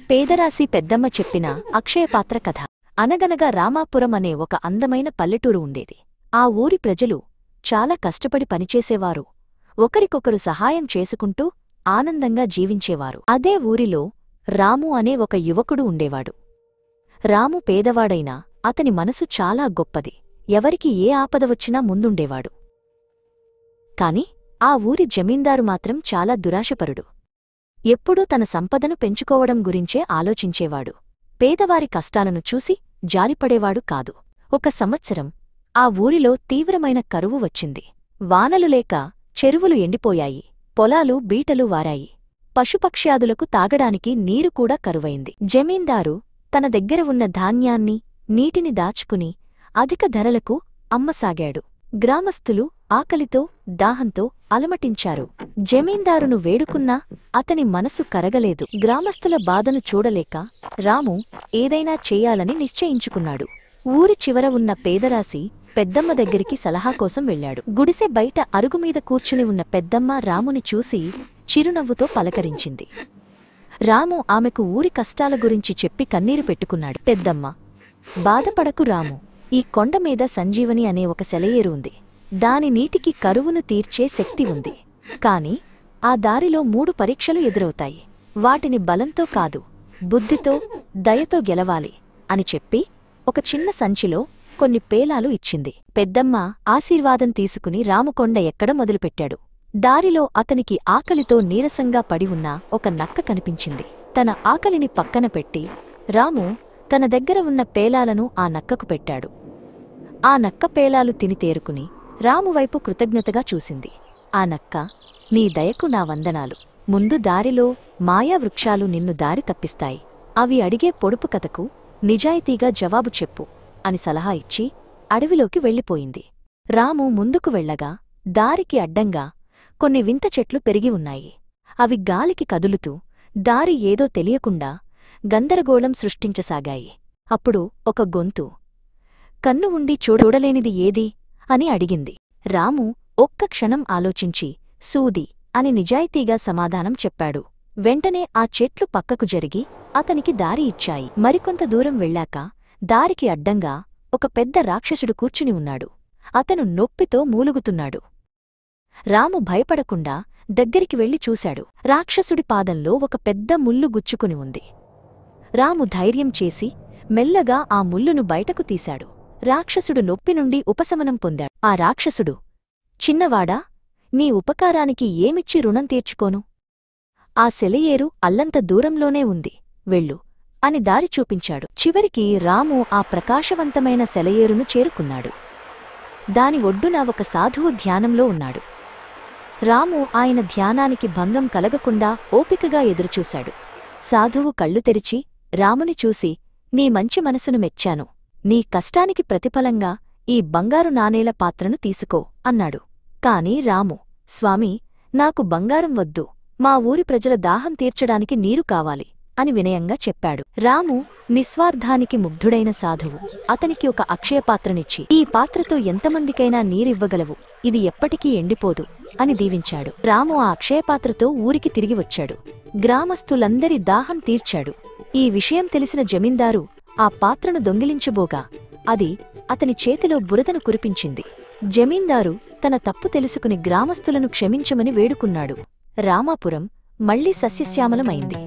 పేదరాశి పెద్దమ్మ చెప్పిన అక్షయపాత్ర కథ. అనగనగా రామాపురం అనే ఒక అందమైన పల్లెటూరు ఉండేది. ఆ ఊరి ప్రజలు చాలా కష్టపడి పనిచేసేవారు. ఒకరికొకరు సహాయం చేసుకుంటూ ఆనందంగా జీవించేవారు. అదే ఊరిలో రాము అనే ఒక యువకుడు ఉండేవాడు. రాము పేదవాడైనా అతని మనసు చాలా గొప్పది. ఎవరికి ఏ ఆపద వచ్చినా ముందుండేవాడు. కాని ఆ ఊరి జమీందారు మాత్రం చాలా దురాశపరుడు. ఎప్పుడూ తన సంపదను పెంచుకోవడం గురించే ఆలోచించేవాడు. పేదవారి కష్టాలను చూసి జాలిపడేవాడు కాదు. ఒక సంవత్సరం ఆ ఊరిలో తీవ్రమైన కరువు వచ్చింది. వానలు లేక చెరువులు ఎండిపోయాయి. పొలాలు బీటలు వారాయి. పశుపక్ష్యాదులకు తాగడానికి నీరు కూడా కరువైంది. జమీందారు తన దగ్గర ఉన్న ధాన్యాన్ని, నీటిని దాచుకుని అధిక ధరలకు అమ్మసాగాడు. గ్రామస్థులు ఆకలితో దాహంతో అలమటించారు. జమీందారును వేడుకున్నా అతని మనసు కరగలేదు. గ్రామస్థుల బాధను చూడలేక రాము ఏదైనా చెయ్యాలని నిశ్చయించుకున్నాడు. ఊరి చివర ఉన్న పేదరాశి పెద్దమ్మ దగ్గరికి సలహా కోసం వెళ్లాడు. గుడిసె బయట అరుగుమీద కూర్చుని ఉన్న పెద్దమ్మ రాముని చూసి చిరునవ్వుతో పలకరించింది. రాము ఆమెకు ఊరి కష్టాల గురించి చెప్పి కన్నీరు పెట్టుకున్నాడు. పెద్దమ్మ, బాధపడకు రాము, ఈ కొండమీద సంజీవని అనే ఒక సెలయేరు ఉంది. దాని నీటికి కరువును తీర్చే శక్తి ఉంది. కాని ఆ దారిలో 3 పరీక్షలు ఎదురవుతాయి. వాటిని బలంతో కాదు, బుద్ధితో, దయతో గెలవాలి అని చెప్పి ఒక చిన్న సంచిలో కొన్ని పేలాలు ఇచ్చింది. పెద్దమ్మ ఆశీర్వాదం తీసుకుని రాముకొండ ఎక్కడం మొదలుపెట్టాడు. దారిలో అతనికి ఆకలితో నీరసంగా పడి ఉన్న ఒక నక్క కనిపించింది. తన ఆకలిని పక్కన పెట్టి రాము తన దగ్గర ఉన్న పేలాలను ఆ నక్కకు పెట్టాడు. ఆ నక్క పేలాలు తిని తేరుకుని రామువైపు కృతజ్ఞతగా చూసింది. ఆ నక్క, నీ దయకు నా వందనాలు. ముందు దారిలో మాయావృక్షాలు నిన్ను దారి తప్పిస్తాయి. అవి అడిగే పొడుపు కథకు నిజాయితీగా జవాబు చెప్పు అని సలహా ఇచ్చి అడవిలోకి వెళ్ళిపోయింది. రాము ముందుకు వెళ్లగా దారికి అడ్డంగా కొన్ని వింత చెట్లు పెరిగి ఉన్నాయి. అవి గాలికి కదులుతూ దారి ఏదో తెలియకుండా గందరగోళం సృష్టించసాగాయి. అప్పుడు ఒక గొంతు, కన్ను ఉండి చూడలేనిది ఏది అని అడిగింది. రాము ఒక్క క్షణం ఆలోచించి సూది అని నిజాయితీగా సమాధానం చెప్పాడు. వెంటనే ఆ చెట్లు పక్కకు జరిగి అతనికి దారి ఇచ్చాయి. మరికొంత దూరం వెళ్ళాక దారికి అడ్డంగా ఒక పెద్ద రాక్షసుడు కూర్చుని ఉన్నాడు. అతను నొప్పితో మూలుగుతున్నాడు. రాము భయపడకుండా దగ్గరికి వెళ్లి చూశాడు. రాక్షసుడి పాదంలో ఒక పెద్ద ముల్లు గుచ్చుకుని ఉంది. రాము ధైర్యం చేసి మెల్లగా ఆ ముల్లును బయటకు తీశాడు. రాక్షసుడు నొప్పి నుండి ఉపశమనం పొందాడు. ఆ రాక్షసుడు, చిన్నవాడా, నీ ఉపకారానికి ఏమిచ్చి రుణం తీర్చుకోను? ఆ సెలయేరు అల్లంత దూరంలోనే ఉంది, వెళ్ళు అని దారి చూపించాడు. చివరికి రాము ఆ ప్రకాశవంతమైన సెలయేరును చేరుకున్నాడు. దాని ఒడ్డున ఒక సాధువు ధ్యానంలో ఉన్నాడు. రాము ఆయన ధ్యానానికి భంగం కలగకుండా ఓపికగా ఎదురుచూశాడు. సాధువు కళ్ళు తెరిచి రాముని చూసి, నీ మంచి మనసును మెచ్చాను. నీ కష్టానికి ప్రతిఫలంగా ఈ బంగారు నాణేల పాత్రను తీసుకో అన్నాడు. కాని రాము, స్వామీ, నాకు బంగారం వద్దు, మా ఊరి ప్రజల దాహం తీర్చడానికి నీరు కావాలి అని వినయంగా చెప్పాడు. రాము నిస్వార్థానికి ముగ్ధుడైన సాధువు అతనికి ఒక అక్షయపాత్రనిచ్చి, ఈ పాత్రతో ఎంతమందికైనా నీరివ్వగలవు, ఇది ఎప్పటికీ ఎండిపోదు అని దీవించాడు. రాము ఆ అక్షయపాత్రతో ఊరికి తిరిగి వచ్చాడు. గ్రామస్థులందరి దాహం తీర్చాడు. ఈ విషయం తెలిసిన జమీందారు ఆ పాత్రను దొంగిలించబోగా అది అతని చేతిలో బురదను కురిపించింది. జమీందారు తన తప్పు తెలుసుకుని గ్రామస్థులను క్షమించమని వేడుకున్నాడు. రామాపురం మళ్లీ సస్యశ్యామలమైంది.